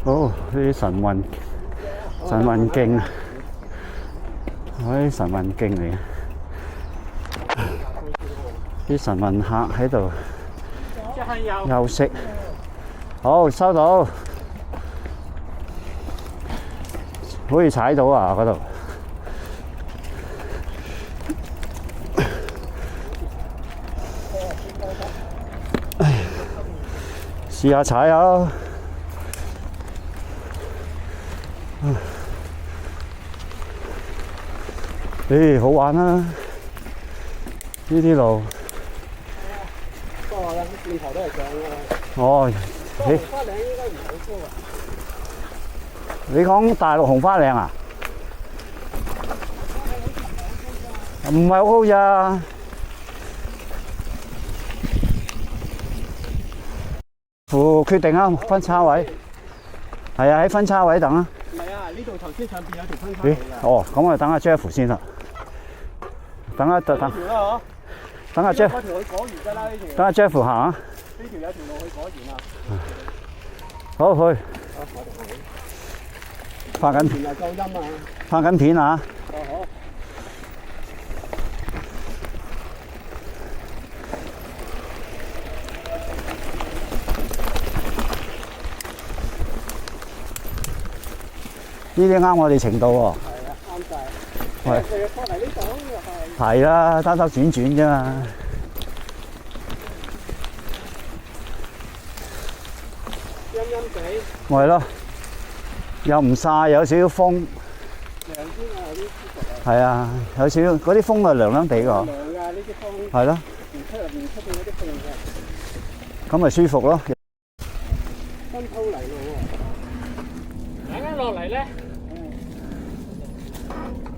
哦，呢啲神運徑啊，嗰啲神運徑嚟嘅，啲神運客喺度休息。好，收到，可以踩到啊嗰度。試下踩啊！好玩啊！呢啲路。不過咧，轉頭都係上㗎啦。哦，紅花嶺應該唔好高啊。你講大陸紅花嶺啊？唔係好高咋。決定啊，分叉位。係啊，喺分叉位等啊。唔係啊，呢度頭先上邊有條分叉位。哦，咁我等阿 Jeff 先啦。等阿 Jeff。等阿 Jeff。嗰條去果園㗎啦，呢條。等阿 Jeff 行啊。呢條有條路去果園啊。好去。拍緊片啊！夠音啊！拍緊片啊！哦好。呢啲啱我哋程度喎。係啊，啱晒。係。過嚟呢度又係。係啦，兜兜轉轉啫嘛。陰陰地。咪係咯，又唔曬，有少少風。涼啲啊，有啲舒服啊。係啊，有少少嗰啲風係涼涼地㗎。涼㗎，呢啲風。係咯。唔出邊嗰啲風嘅。咁咪舒服咯。新鋪嚟咯喎。啱啱落嚟咧。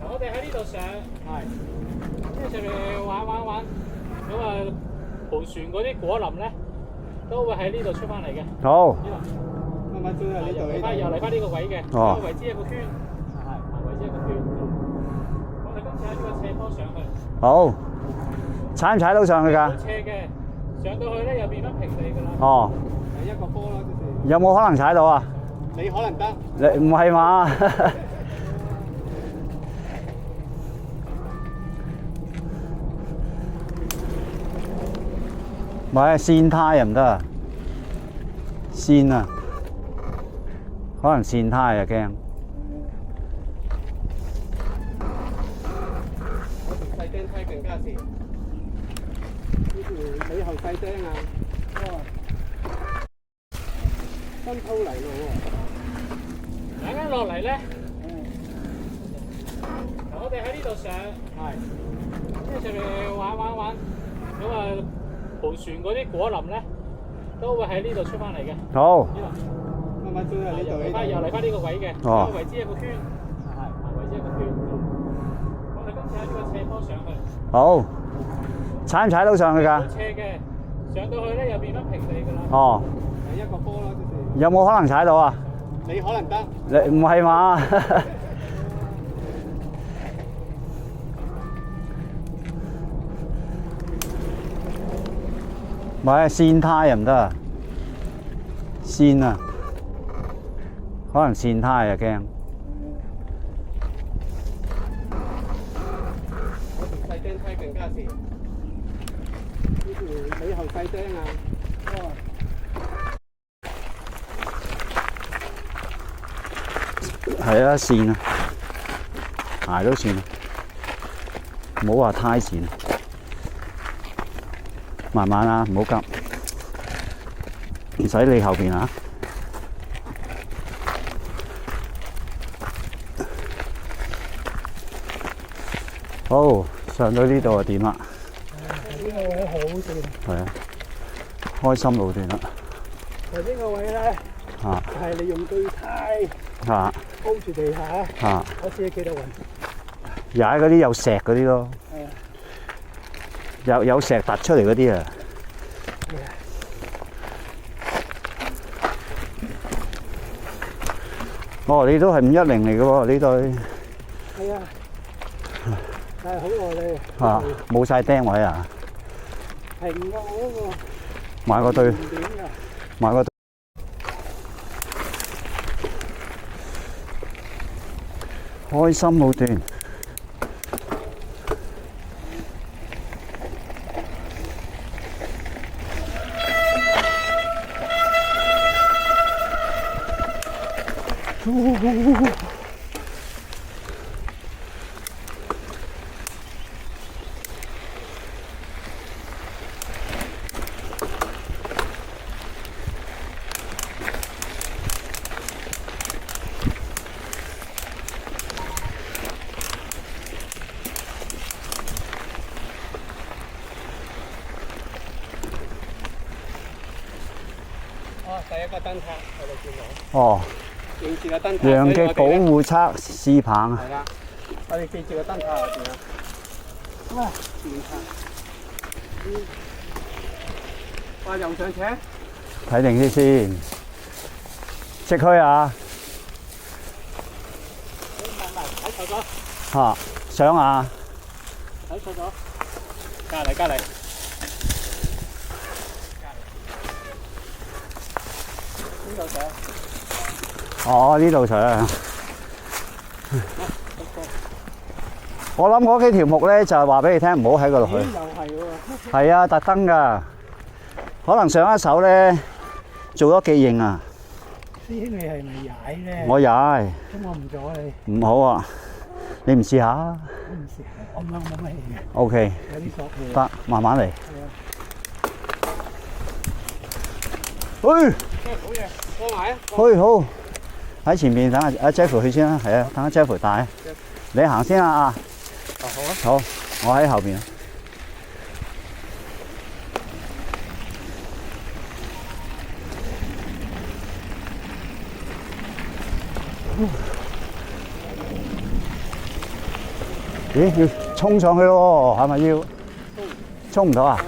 我哋喺呢度上，係，跟住上面玩，咁啊，盤旋嗰啲果林咧，都會喺呢度出翻嚟嘅。好。慢慢轉啊，呢度又嚟翻呢個位嘅，呢個位置一個圈，係，圍之一個圈。我哋今次喺呢個斜坡上去。好。踩唔踩到上去㗎？好斜嘅，上到去咧又變翻平地㗎啦。哦。係一個坡啦，有冇可能踩到啊？你可能得。你唔係嘛？唔係跣胎又唔得啊！跣啊，可能跣胎啊驚。嗰條細釘梯更加跣。呢條尾後細釘啊！新鋪嚟咯喎！啱啱落嚟咧，我哋喺呢度上，係，跟住上面玩，咁啊。盤旋嗰啲果林咧，都會喺呢度出翻嚟嘅。好。慢慢轉啊，呢度又嚟翻呢個位嘅，呢個位置一個圈，係，圍之一個圈。我哋今次喺呢個斜坡上去。好。踩唔踩到上去㗎？好斜嘅，上到去咧又變翻平地㗎啦。哦。係一個坡啦，有冇可能踩到啊？你可能得。你唔係嘛？唔係跣胎又唔得啊！跣啊，可能跣胎啊驚。嗰條細釘梯更加跣。呢條尾後細釘啊！係啊，跣啊，鞋都跣啊，唔好話胎跣。慢慢啊，唔好急，唔使理後邊啊。好，上到呢度就點啦？呢個位好正。係啊，開心路段啦。頭先個位咧，係你用對胎鋪住地下，我試下企得穩。踩嗰啲有石嗰啲咯。有石突出嚟嗰啲啊！哦，你都係510嚟嘅喎，呢對。係啊，係好耐你。冇晒釘位啊！係唔夠我嗰個。買個對。買個對。開心路段。第一個燈塔我哋見到。哦，記住個燈塔。陽極保護測試棒啊！係啦，我哋記住個燈塔入邊啊。哇！電塔。哇！又上車。睇定啲先，即去啊！睇錯咗，嚇，上啊！睇錯咗，隔離。邊度上？哦，呢度上。我諗嗰幾條木咧，就係話俾你聽，唔好喺嗰度去。又係喎。係啊，特登㗎。可能上一手咧，做咗幾型啊！師兄，你係咪踩咧？我踩。咁我唔阻你。唔好啊！你唔試下？我唔試，我冇乜嘢嘅。OK。有啲索嘅。得，慢慢嚟。係啊。喂！好嘢，過埋啊！去好喺前面等阿 Jeff 去先啦，係啊，等阿 Jeff 帶。你行先啊！好啊。好，我喺後邊。咦？要衝上去咯，係咪要？衝唔到啊？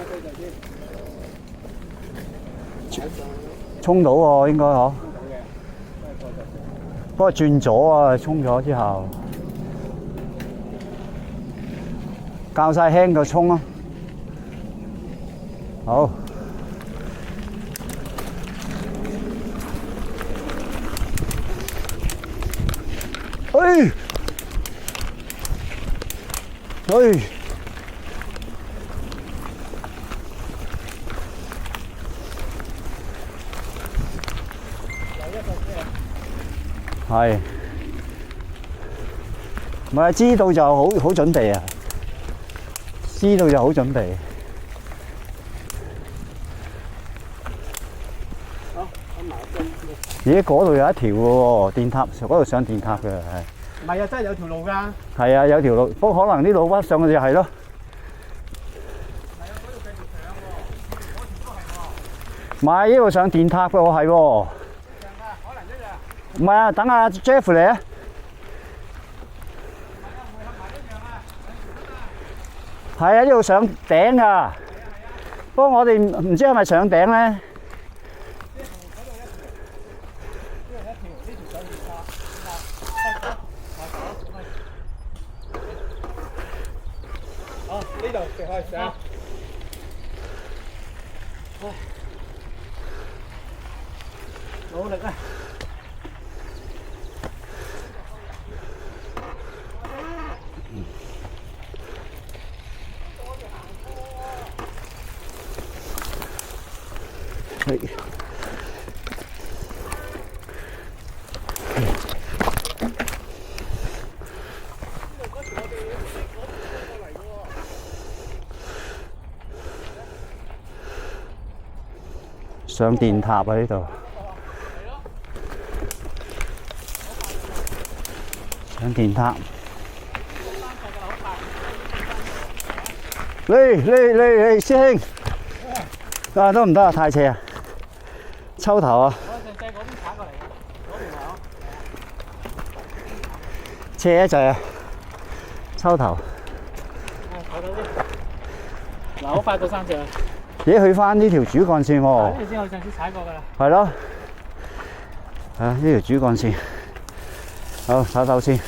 衝到喎，應該嗬。不過轉咗啊，衝咗之後，較晒輕就衝咯。好。哎！哎！係，唔係知道就好準備啊！知道就好準備。好，揾埋一張。咦？嗰度有一條嘅喎，電塔，嗰度上電塔嘅係。唔係啊，真係有條路㗎。係啊，有條路，不過可能啲路屈上去就係咯。係啊，嗰度繼續上喎，嗰條都係喎。唔係，呢度上電塔嘅喎，係喎。上㗎，可能一樣。唔係啊，等阿 Jeff 嚟啊！係啊，呢度上頂㗎。不過我哋唔知係咪上頂咧。好，呢度直開上。努力啊！係。上電塔啊！呢度上電塔。嚟，師兄！啊，得唔得啊？太斜啊！抽頭啊！我上掣嗰邊踩過嚟嘅，嗰邊係嗬。斜一陣啊！抽頭。睇到先。嗱，好快到山上。咦？去翻呢條主幹線喎。呢條先我上次踩過㗎啦。係咯。啊，呢條主幹線。好，唞唞先。